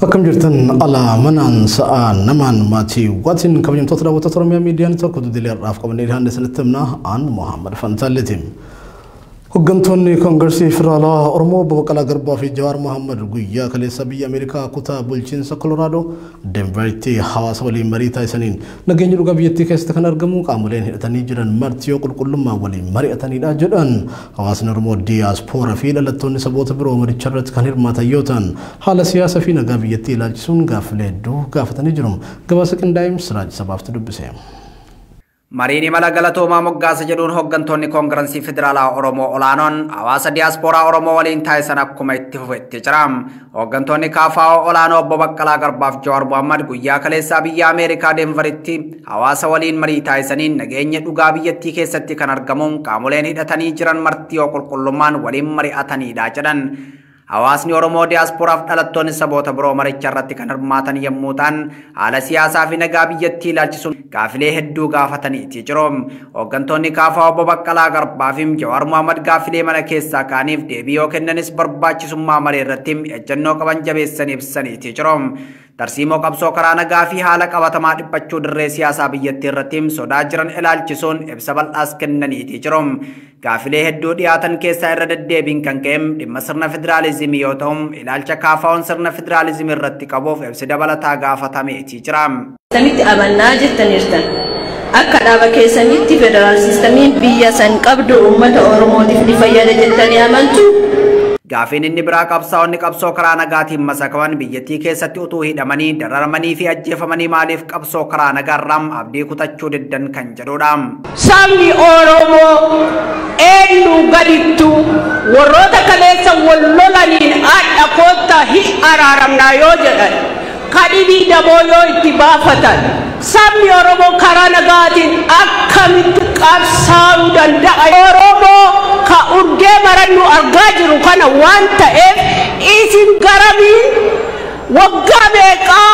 Akkam jirtan ala manaan sa'aan namaan maatii waatiin kabajamtoota daawwattoota Oromiyaa Miidiyaa Neetwoork Dudilee irraaf qabannee dhiyaanne isinitti himna aan Muhammad Fantaalleetiin. Hooggantoonni Koongireesii Federaalaa Oromoo Obbo Baqqalaa Garbaa fi Jawaar Mohaammed guyyaa kaleessa biyya Ameerikaa kutaa bulchiinsa Koloraadoo Denveritti hawaasa waliin marii taasisaniin nageenya dhugaa biyyattii keessatti kan argamu qaamoleen hidhatanii jiran marti yoo qulqullummaa waliin mari'atanidha jedhan. Hawaasni Oromoo diiyaaspooraa fi dhalattoonni saboota biroo maricha irratti kan hirmaatan yoo ta'an haala siyaasaa fi nagaa biyyattii ilaalchisuun gaaffilee hedduu gaafatanii jiru. Gabaasa qindaa'im Siraaj Sabaaftu dubbise. Marini Malagalatooma Moggaasa jedhuun hooggantoonni Koongireesii Federaalaa Oromoo olaanoon hawaasa diiyaaspooraa Oromoo waliin taasisan akkuma itti fufetti jira. Hooggantoonni KFO olaanoo Obbo Baqqalaa Garbaa fi Jawaar Mohaammed guyyaa kaleessaa biyya Ameerikaa Denveritti hawaasa waliin marii taasisaniin nageenya dhugaa biyyattii keessatti kan argamuun qaamoleen hidhatanii jiran marti yoo qulqullummaan waliin mari'atanidha jedhan. Hawaasni Oromoo diiyaaspooraaf dhalattoonni saboota biroo maricha irratti kan hirmaatan yommuu ta'an haala siyaasaa fi nagaa biyyattii ilaalchisuun gaaffilee hedduu gaafataniiti jiru. Hooggantoonni KFO Obbo Baqqalaa Garbaa fi Jawaar Mohaammed gaaffilee mana keessaa kaaniif deebii yoo kennanis barbaachisummaa marii irratti ejjennoo qaban jabeessanii ibsaniiti jiru. Tarsiimoo qabsoo karaa nagaa fi haala qabatamaa dhiphachuu dirree siyaasaa biyyattii irratti sodaa jiran ilaalchisuun ibsa bal'aas kennaniiti jiru. Gaaffilee hedduu dhiyaatan keessaa irra deddeebiin kan ka'e dhimma sirna federaalizimii yoo ta'u ilaalcha KFO'n sirna federaalizimii irratti qabuuf ibsi dabalataa gaafatameeti jira. Samitti amannaa jettaniirtan akka dhaaba keessanitti federaal siistamiin biyya san qabdu uummata Oromootiif ni fayyada jettanii amantu. Gaaffiin inni biraa qabsaa'onni qabsoo karaa nagaatiin masakaman biyyattii keessatti utuu hidhamanii dararamanii fi ajjeefamanii maaliif qabsoo karaa nagaarraam abdii kutachuu diddan kan jedhudha. Sabni Oromoo eenyu gadittu warroota kaleessa wal lolaniin haadha koottaa hin araaramnaa yoo jedhan kadhibii daboo yoo itti baafatan sabni Oromoo karaa nagaatiin akkamitti qabsaa'uu danda'a. Oromoo ka urgee marannu argaa jiru kana waan ta'eef isin garamiin waggaa meeqaa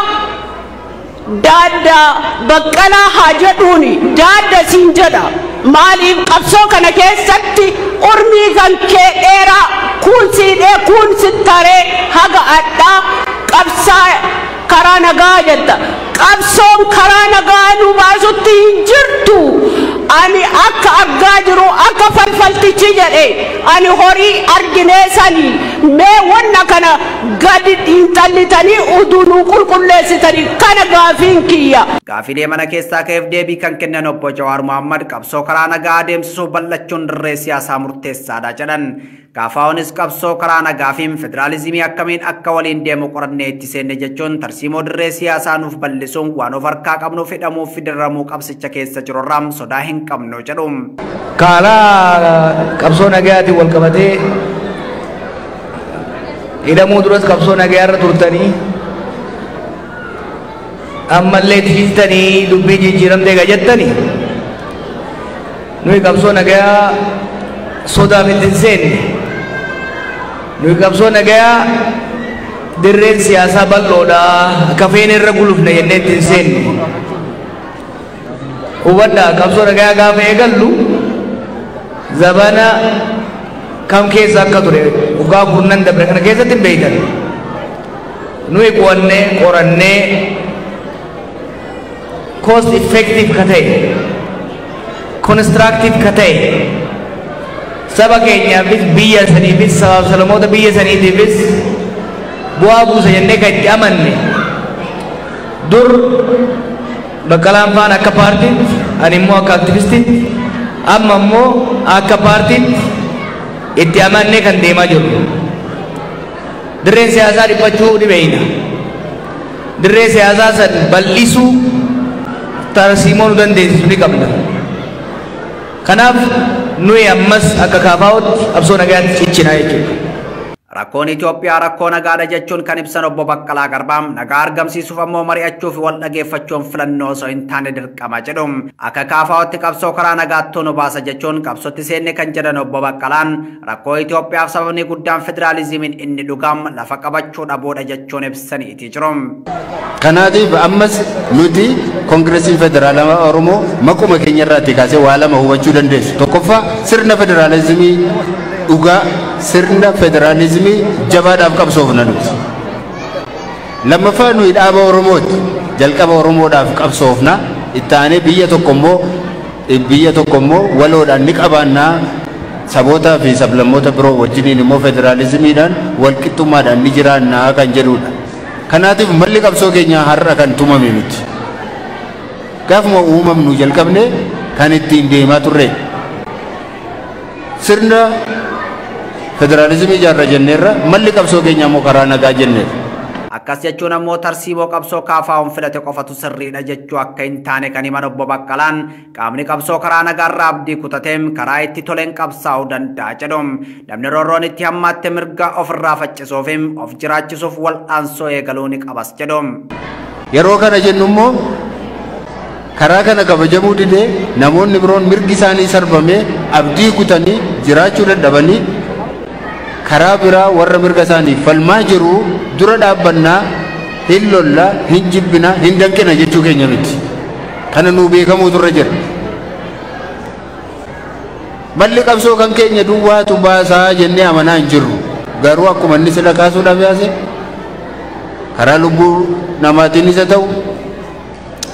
daadda Baqqalaa haa jedhuuni daadda siin jedha. Maaliif qabsoo kana keessatti urmii kan kee dheeraa kun siidhee kun sittaree haga addaa qabsaa karaa nagaa jetta. Qabsoon karaa nagaa nu baasutti hin jirtu. Ani akka argaa jiru akka falfaltichi jedhe ani horii arginee sanii mee wanna kana gadi xiinxallitanii uduu nu qulqulleessitanii kana gaafiin kiyya. Gaaffilee mana keessaa ka'eef deebii kan kennan Obbo Jawaar Mohaammed qabsoo karaa nagaa adeemsisuuf bal'achuun dirree siyaasaa murteessaadha jedhan. KFO'nis qabsoo karaa nagaa fi federaalizimii akkamiin akka waliin deemu qorannee itti seenne jechuun tarsiimoo dirree siyaasaa nuuf bal'isuun waan of harkaa qabnuuf hidhamuuf fidiramuu qabsicha keessa jirurraa sodaa hin qabnu jedhu. Karaa qabsoo nagaatiin wal qabatee hidhamuu duras qabsoo nagaa irra turtanii ammallee tiftanii dubbii jijjiiramtee gajettanii nuyi qabsoo nagaa sodaaf hin seenne. Nuyi qabsoo nagaa dirreen siyaasaa bal'oodha kafeen irra gulufne jennee ittiin seenne. Hubadhaa qabsoo nagaa gaafa eegallu zabana kam keessa akka ture waggaa kurnan dabre kana keessatti hin beektan. Nuyi qo'annee qorannee cost effective ka ta'e constructive ka ta'e saba keenyaafis biyya saniifis sabaaf salamoota biyya saniitiifis bu'aa buusa jennee kan itti amanne dur Baqqalaan faan akka paartiitti ani immoo akka aktivistiitti amma immoo akka paartiitti itti amannee kan deemaa jirru. Dirreen siyaasaa dhiphachuu ni beekna. Dirree siyaasaa san bal'isuu tarsiimoo nu dandeessisu ni qabna. Kanaaf nuyi ammas akka KFO'tti qabsoo nagaatti ciccinaa jechuudha. Rakkoon Itoophiyaa rakkoo nagaadha jechuun kan ibsan Obbo Baqqalaa Garbaa nagaa argamsiisuuf ammoo mari'achuuf wal dhageeffachuun filannoo osoo hin taane dirqama jedhu. Akka KFO'tti qabsoo karaa nagaatti nu baasa jechuun qabsootti seenne kan jedhan Obbo Baqqalaan rakkoo Itoophiyaaf sababni guddaan federaalizimiin inni dhugaam lafa qabachuu dhabuudha jechuun ibsaniiti jiru. Kanaatiif ammas nuti Koongireesiin Federaalaa Oromoo maquma keenya irraatti kaasee waa lama hubachuu dandeessu. Tokkoffaa sirna federaalizimii dhugaa sirna federaalizimii jabaadhaaf qabsoofna nuti. lammaffaa nuyi dhaaba Oromooti jalqaba Oromoodhaaf qabsoofna ittaanee biyya tokko immoo waloodhaan ni qabaannaa sabootaa fi sablammoota biroo wajjiniin immoo federaalizimiidhaan walqixxummaadhaan ni jiraannaa kan jedhudha. Kanaatiif malli qabsoo keenyaa har'a kan tumame miti. Gaafuma uumamnu jalqabne kan ittiin deemaa turre. Sirna federaalizimii ijaarra jenneerra malli qabsoo keenyaa immoo karaa nagaa jenneerra. Akkas jechuun ammoo tarsiiboo qabsoo kaafaa'uun filate qofatu sirriidha jechuu akka hin taane kan himan obbo Baqqalaan qaamni qabsoo karaa nagaarraa abdii kutateem karaa itti toleen qabsaa'uu danda'a jedhum. Namni roorroon itti hammaatte mirga ofirraa faccisuufim of jiraachisuuf wal'aansoo eegaluu ni qabas jedhum. Yeroo kana jennu immoo karaa kana kabajamuu didee namoonni biroon mirgi isaanii sarbamee abdii kutanii jiraachuu dadhabanii karaa biraa warra mirga isaanii falmaa jiru dura dhaabbannaa hin lolla hin jibbina hin danqina jechuu keenya miti. Kana nuu beekamuutu irra jira. Malli qabsoo kan keenya duwwaatu baasaa jennee amanaa hin jirru. Garuu akkuma inni sila kaasuudhaaf yaase karaa lubbuu namaatiin isa ta'u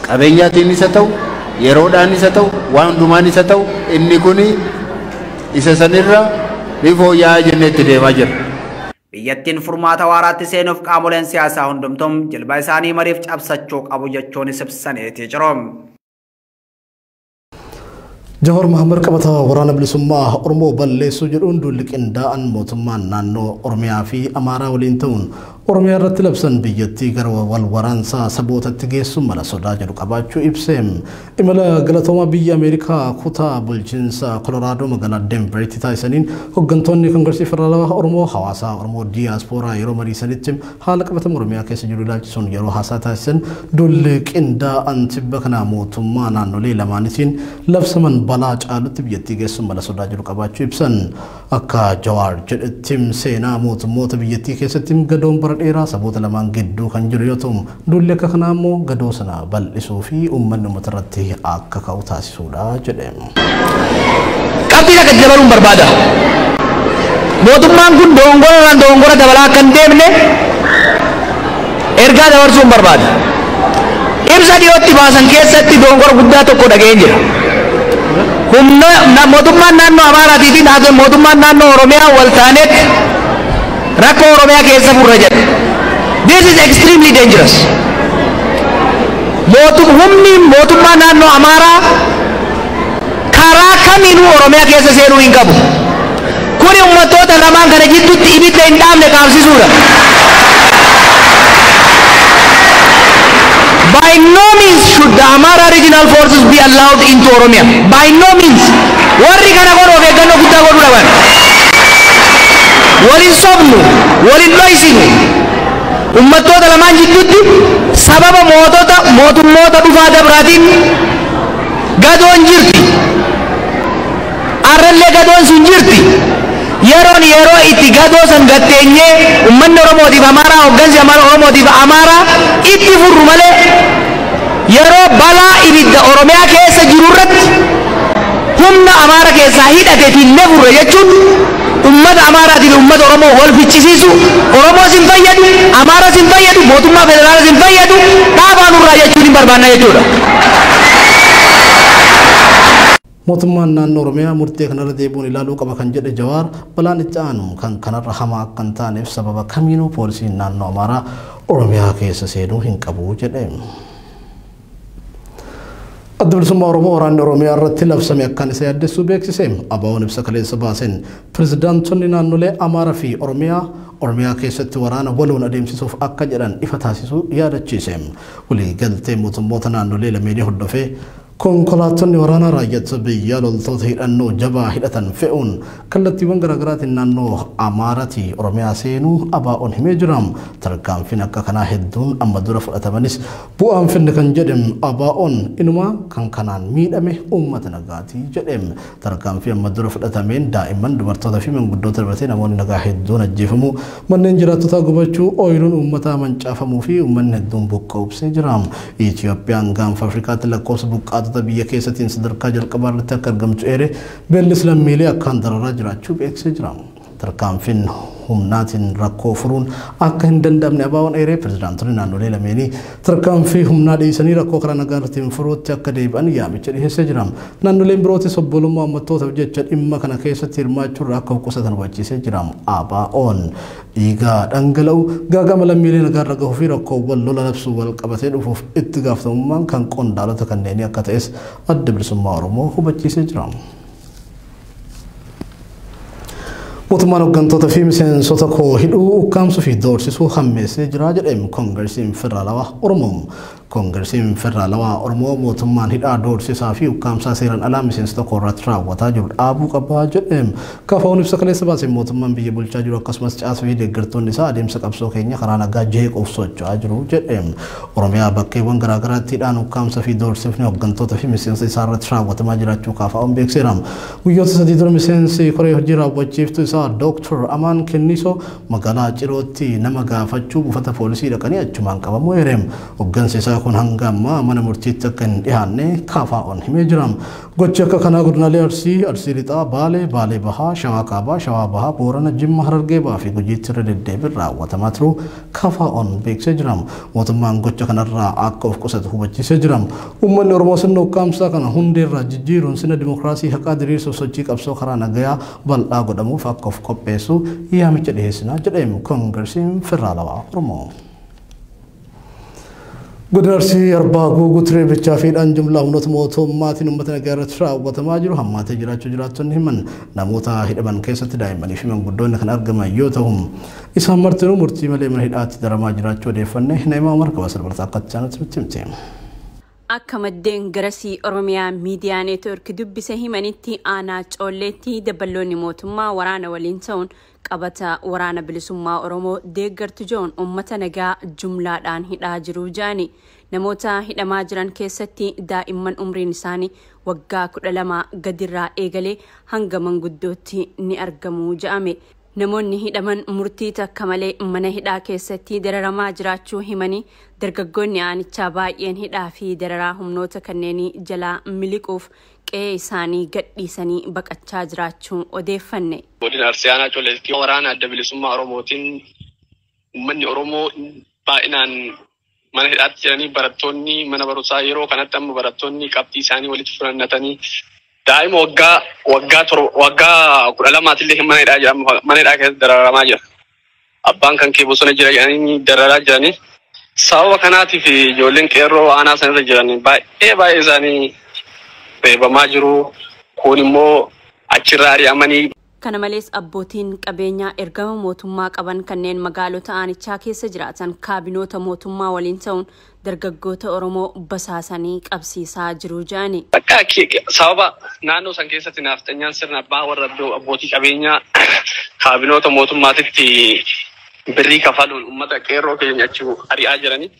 qabeenyaatiin isa ta'u yeroodhaan isa ta'u waan hundumaan isa ta'u inni kun isa sanirra rifooyyaa jenneetti deemaa jira. Biyyattiin furmaata waaraatti seenuuf qaamoleen siyaasaa hundumtuu jilba isaanii mariif cabsachuu qabu jechuun ibsaneeti jiru. Jawar Muhammad qabata waraana bilisummaa Oromoo balleessuu jedhuun duulli qindaa'an mootummaan naannoo Oromiyaa fi Amaaraa waliin ta'uun Oromiyaa irratti labsan biyyattii gara wal waraansaa sabootatti geessuun mala sodaa jedhu qabaachuu ibseem. Imala galatooma biyya Ameerikaa kutaa bulchiinsa Koloraadoo magaalaa Denveritti taasisaniin hooggantoonni Koongiresii Federaalawaa Oromoo hawaasaa Oromoo diiyaaspooraa yeroo mariisanitti haala qabatama Oromiyaa keessa jiru ilaalchisuun yeroo haasaa taasisan duulli qindaa'an tibba kana mootummaa naannolee lamaanitiin labsaman balaa caalutti biyyattii geessuun mala sodaa jedhu qabaachuu ibsan. Akka Jawaar jedhettim seenaa mootummoota biyyattii keessatti gadoon bara dheeraa saboota lamaan gidduu kan jiru yoo ta'u duulli akka kanaa immoo gadoo sana bal'isuu fi uummanni uummata irratti akka ka'u taasisuudha jedhama. Qabxiidha gadi dabaluun barbaada. Mootummaan kun dogongora dabalaa akka hin deemne ergaa dabarsuun barbaada. Ibsa dhiyootti baasan keessatti dogongora guddaa tokko dhaga'een jira. Mootummaan naannoo Amaaraatii fi mootummaan naannoo Oromiyaa wal taanetti rakkoo Oromiyaa keessa furra jedha. This is extremely dangerous. Humni mootummaa naannoo Amaaraa karaa kamiinuu Oromiyaa keessa seenuu hin qabu. Kuni uummattoota lamaan kana jidduutti ibidda hin dhaamne qaabsisuudha. By no means should the Amara regional forces be allowed into Oromia. By no means. Warri kana godhu of eeggannoo guddaa godhuu dhaban. Waliin sobnu, waliin dhoysinu. Uummattoota lamaan jidduutti sababa mootummoota dhufaa dabraatiin gadoon jirti. Arrallee gadoon sun jirti. Yeroo itti gadoo san gatteenyee uummanni Oromootiif Amaaraa hooggansi Oromootiif Amaaraa itti furru malee yeroo balaa ibidda Oromiyaa keessa jiru irratti humna Amaaraa keessaa hidhateetiin ne furre jechuun ummata Amaaraatiin ummata Oromoo wal fichisiisu Oromoo sin fayyadu Amaaraa sin fayyadu mootummaa federaalaa sin fayyadu dhaabaan irraa jechuun hin barbaanna jechuudha. Mootummaan naannoo Oromiyaa murtee kanarra deebi'uun ilaaluu qaba kan jedhe Jawaar balaan itti aanu kan kanarra hamaa akka hin taaneef sababa kamiinuu poolisiin naannoo Amaaraa Oromiyaa keessa seenuu hin qabu jedhe. Adda bilisummaa Oromoo waraanni Oromiyaa irratti labsame akkaan isa yaaddessuu beeksise. ABO'n ibsa kaleessa baaseen pirezidaantonni naannolee Amaaraa fi Oromiyaa keessatti waraana waloon adeemsisuuf akka jedhan ifa taasisuu yaadachiise. Waliigaltee mootummoota naannolee lameenii hordofee konkolaattonni waraanaa raayyaa biyyaa loltoota hidhannoo jabaa hidhatan fe'uun kallattiiwwan garaagaraatiin naannoo Amaaraatti Oromiyaa seenuu ABO'n himee jira. Tarkaanfiin akka kanaa hedduun amma dura fudhatamanis bu'aan finne kan jedhame ABO'n inuma kan kanaan miidhame uummata nagaati jedhame. Tarkaanfii amma dura fudhatameen daa'imman dubartoota fi manguddoota dabalatee namoonni nagaa hedduun ajjeefamuu manneen jiraattotaa gubachuu ooyiruun uummataa mancaafamuu fi uummanni hedduun buqqa'uu jira. Itoophiyaan gaanfa Afrikaatti lakkoofsa buqqaatu biyya keessattiin sadarkaa jalqabaa irratti akka argamtu eere beellis lammiilee akkaan dararaa jiraachuu beeksisee jira. Tarkaanfiin humnaatiin rakkoo furuun akka hin danda'amne abaa'oon eeree pirezidaantonni naannolee lameenii tarkaanfii humnaa dhiisanii rakkoo karaa nagaatiin furuutti akka deebi'an yaamicha dhiyeessee jira. Naannoleen birootis obbolummaa uummattootaaf jecha dhimma kana keessatti hirmaachuun akka of qusatan hubachiisee jira. Abaa'oon dhiigaa dhangala'u gaagama lammiilee nagaarra gahuu fi rakkoowwan lola labsuu wal qabatee dhufuuf itti gaafatamummaan kan qondaalota kanneenii akka ta'es adda bilisummaa Oromoo hubachiisee jira. Mootummaan hooggantoota fi miseensota koo hidhuu ukkaamsuu fi doorsisuu hammeessee jira jedhame Koongresiin Federaalawaa Oromoo. Koongresiin Federaalawaa Oromoo mootummaan hidhaa doorsisaa fi ukkaamsaa seeraan alaa miseensota koo irratti raawwataa jiru dhaabuu qabaa jedhame. KFO'n ibsa kaleessa baasee mootummaan biyya bulchaa jiru akkasumas caasaa fi deeggartoonni isaa adeemsa qabsoo keenya karaa nagaa jeequuf socho'aa jiru jedhame. Oromiyaa bakkeewwan garaagaraatti hidhaan ukkaamsaa fi doorsifni hooggantoota fi miseensa isaa irratti raawwatamaa jiraachuu KFO'n beekseera. Guyyoota sadii dura miseensi koree hojii raawwachiiftuu isaa Dr. Amaan Kenniso magaalaa Cirootti nama gaafachuu buufata poolisii dhaqanii achumaan qabamuu eereera. Hooggansi isaa kun hanga ammaa mana murtiitti akka hin dhiyaanne KFO'n himee jira. Gochi akka kanaa godinaalee Arsii Lixaa, Baalee Bahaa, Shawaa Kaabaa, Shawaa Bahaa, Boorana, Jimma, Harargee Bahaa fi Gujiitti irra deddeebiin raawwatamaa turuu KFO'n beeksisee jira. Mootummaan gocha kanarraa akka of qusatu hubachiisee jira. Uummanni Oromoo sirna ukkaamsaa kana hundeerraa jijjiiruun sirna dimookiraasii haqaa diriirsuuf sochii qabsoo karaa nagayaa bal'aa godhamuuf akka of qopheessu yaamicha dhiyeessinaa jedhame Koongresiin Federaalawaa Oromoo. Godina Arsii Arbaa Guuguu Tireebichaa fi dhaan jumlaa humnoota mootummaatiin uummata nagaa irratti raawwatamaa jiru hammaatee jiraachuu jiraattonni himan. Namoota hidhaman keessatti daa'immanii fi manguddoonni kan argaman yoo ta'u isaan martinuu murtii malee mana hidhaatti daramaa jiraachuu odeeffanne Naayimaa Markaba Salbartaa akka chaanatti nutti himte. Akka maddeen garasii Oromiyaa miidiyaa neetwoorkii dubbise himanitti aanaa Coolleetti dabballoonni mootummaa waraana waliin ta'uun qabata waraana bilisummaa Oromoo deeggartu joon uummata nagaa jumlaadhaan hidhaa jiru jaani. Namoota hidhamaa jiran keessatti daa'imman umriin isaanii waggaa 12 gadirraa eegalee hanga manguddootti ni argamu jedhame. Namoonni hidhaman murtii takka malee mana hidhaa keessatti dararamaa jiraachuu himanii dargaggoonni aanichaa baay'een hidhaa fi dararaa humnoota kanneenii jalaa miliquuf qe'ee isaanii gadhiisanii baqachaa jiraachuu odeeffanne. Godina Arsii aanaa Coolleetti waraana adda bilisummaa Oromootiin uummanni Oromoo baay'inaan mana hidhaatti jiranii barattoonni mana barumsaa yeroo kanatti amma barattoonni qabxii isaanii walitti fudhannatanii daa'ima waggaa 12 illee mana hidhaa jira. Mana hidhaa keessatti dararamaa jira. Abbaan kan kee bosona jira jedhanii dararaa jiranii. Sababa kanaatiif ijoolleen qeerroo aanaa sanarra jiran baay'ee isaanii reebamaa jiru. Kun immoo achirraa ari'amanii. Kana malees abbootiin qabeenyaa ergama mootummaa qaban kanneen magaalota aanichaa keessa jiraatan kaabinoota mootummaa waliin ta'uun dargaggoota Oromoo basaasanii qabsiisaa jiru jaani. Akka sababa naannoo san keessatti naaftanyaan sirna abbaa warra abbootii qabeenyaa kaabinoota mootummaatitti birrii kafaluun uummata qeerroo keenya achi ari'aa jiranii.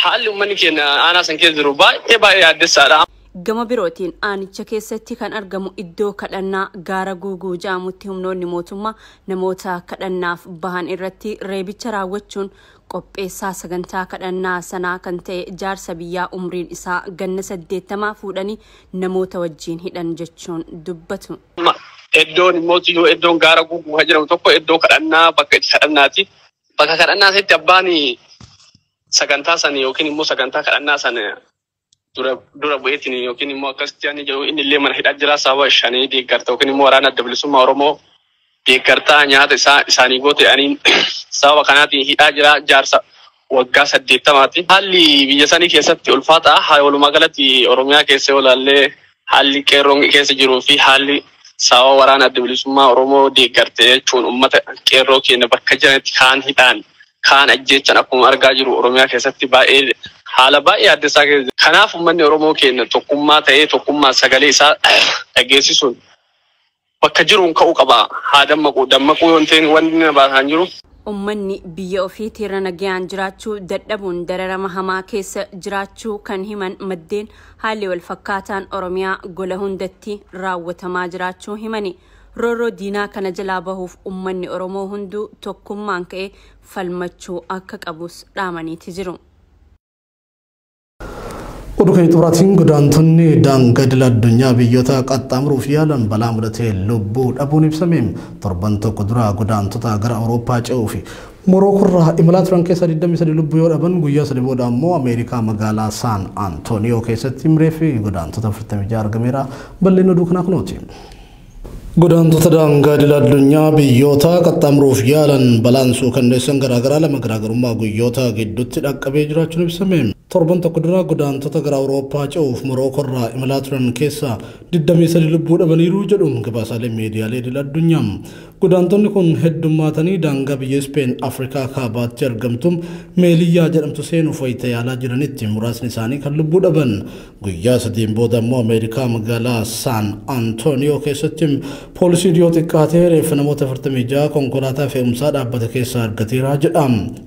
Haalli uummanni keenya aanaa san keessa jiru baay'ee yaaddessaadha. Gama birootiin aanicha keessatti kan argamu iddoo kadhannaa gaara Guuguu jedhamutti humnoonni mootummaa namoota kadhannaaf bahan irratti reebicha raawwachuun qopheessaa sagantaa kadhannaa sanaa kan ta'e jaarsa biyyaa umriin isaa ganna 80 fuudhanii namoota wajjin hidhan jechuun dubbatu. Iddoon immoo iddoon gaara Guuguu jedhamu tokko iddoo kadhannaa bakka itti kadhannaati. Bakka kadhannaa sanatti abbaan sagantaa sana yookiin immoo sagantaa kadhannaa sana dura bu'eetiin yookiin immoo akkasitti ani jedhu inni illee mana hidhaa jira sababa shanii deeggartaa yookiin immoo waraana adda bilisummaa Oromoo deeggartaa nyaata isaanii goote ani sababa kanaatiin hidhaa jira jaarsa waggaa 80ti. Haalli biyya sanii keessatti ulfaataa walumaa galatti Oromiyaa keessa olaallee haalli qeerroon keessa jiruu fi haalli sababa waraana adda bilisummaa Oromoo deeggartee jechuun uummata qeerroo keenya bakka jiranitti kaan hidhaan kaan ajjeechan akkuma argaa jiru Oromiyaa keessatti baay'ee haala baay'ee addeessaa keessa. Kanaaf uummanni Oromoo keenya tokkummaa ta'ee tokkummaa sagalee isaa dhageessisuun bakka jiruun ka'uu qaba. Haa dammaquu yoo ta'in wanti na baasan jiru. Uummanni biyya ofiitti irra nagayaan jiraachuu dadhabuun dararama hamaa keessa jiraachuu kan himan maddeen haalli wal fakkaataan Oromiyaa gola hundatti raawwatamaa jiraachuu himani. Roorroo diinaa kana jalaa bahuuf uummanni Oromoo hunduu tokkummaan ka'ee falmachuu akka qabus dhaamaniiti jiru. Oduu kan xumuraatiin godaantonni daangaa idil addunyaa biyyoota qaxxaamuruuf yaalan balaa mudatee lubbuu dhabuun ibsame. Torban tokko dura godaantota gara Awurooppaa ce'uuf Morookoorraa imalaa turan keessa 23 lubbuu yoo dhaban guyyaa sadii booda ammoo Ameerikaa magaalaa San Antonio keessatti imree fi godaantota 46 argameera. Bal'inni oduu kanaa kunooti. Godaantota daangaa idil addunyaa biyyoota qaxxaamuruuf yaalan balaan suukanneessan garaagaraa lama garaagarummaa guyyoota gidduutti dhaqqabee jiraachuun ibsame. Torban tokko dura godaantota gara Awurooppaa ce'uuf Morookoorraa imalaa turan keessa 23 lubbuu dhabaniiru jedhu gabaasaalee miidiyaalee idil addunyaa. Godaantonni kun heddummaatanii daangaa biyya Speen Afrikaa kaabaatti argamtu Meeliyyaa jedhamtu seenuuf wayita yaalaa jiranitti muraasni isaanii kan lubbuu dhaban. Guyyaa sadiin booda immoo Ameerikaa magaalaa San Antonio keessatti poolisiin yoo xiqqaatee reeffa namoota 46 konkolaataa fe'umsaa dhaabbata keessa argateera jedha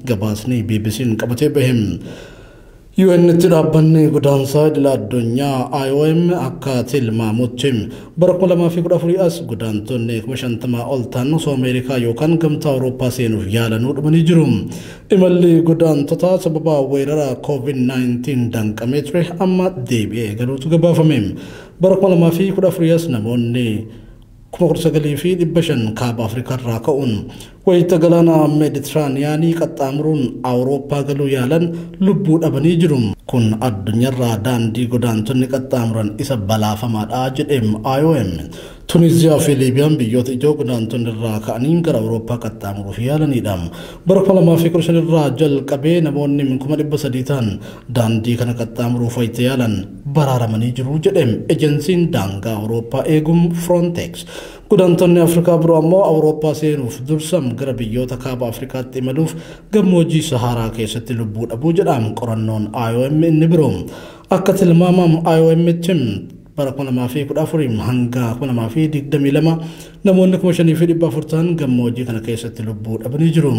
gabaasni BBC'n qabatee bahe. UN'tti dhaabbanni godaansaa idil addunyaa IOM akka tilmaamutti bara 2014 as godaantonni 50,000 ol ta'an osoo Ameerikaa yookaan gamtaa Awurooppaa seenuuf yaalanuu dhumanii jiru. Imalli godaantotaa sababa weerara COVID-19 danqamee ture amma deebi'ee galuutu gabaafame. Bara 2014 as namoonni 19,500 kaaba Afrikaa irraa ka'uun wayita galaana Meeditiraaniyaanii qaxxaamuruun Awurooppaa galuu yaalan lubbuu dhabanii jiru. Kun addunyaarraa daandii godaantonni qaxxaamuran isa balaafamaadha jedheem IOM. Tunisiyaa fi Liibiyaan biyyoota ijoo godaantonni irraa ka'anii gara Awurooppaa qaxxaamuruuf yaalanidha. Bara 2015 irraa jalqabee namoonni 300,000 ta'an daandii kana qaxxaamuruuf wayita yaalan baraaramanii jiru jedheem ejensiin daangaa Awurooppaa eegum Frontex. Godaantonni Afrikaa biroo ammoo Awurooppaa seenuuf dursam gara biyyoota kaaba Afrikaatti imaluuf gammoojjii Saharaa keessatti lubbuu dhabuu jedham qorannoon IOM inni biroo. Akka tilmaamam IOM'tti bara 2014 hanga 2022 namoonni 5,400 ta'an gammoojjii kana keessatti lubbuu dhabanii jiru.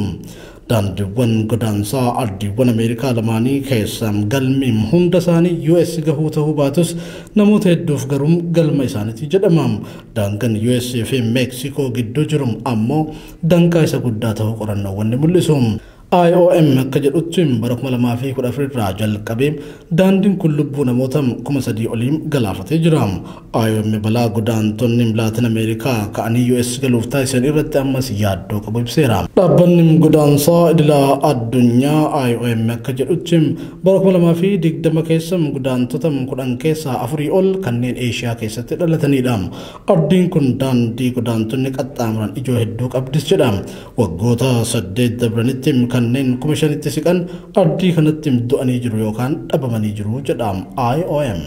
Daandiiwwan godaansaa ardiiwwan Ameerikaa lamaanii keessaa galmi hunda isaanii US gahuu ta'uu baatus namoota hedduuf garuu galma isaaniiti jedhama. Daangaan US fi Meeksikoo gidduu jiru ammoo danqaa isa guddaa ta'uu qorannoowwan ni mul'isu. IOM akka jedhutti bara 2014 irraa jalqabee daandiin kun lubbuu namoota 3,000 oliin galaafatee jira. IOM balaa godaantonni Laatin Ameerikaa ka'anii US galuuf taasisan irratti ammas yaaddoo qabu ibseera. Dhaabbanni godaansaa idila addunyaa IOM akka jedhutti bara 2020 keessa godaantota 10 keessaa 4 ol kanneen Eeshiyaa keessatti dhalatanidha. Ardiin kun daandii godaantonni qaxxaamuran ijoo hedduu qabdis jedha. Waggoota 8 dabranitti kanneen 5,000 siqan ardii kanatti du'anii jiru yookaan dhabamanii jiru jedha IOM.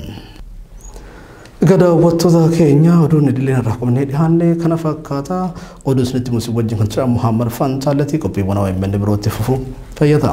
Daawwattoota keenya oduun idileen irraa qabnee dhiyaanne kana fakkaata. Oduu isinitti musii wajjin kan jira Muhammad Fantaalati qophiiwwan OMN birootti fufu fayyada.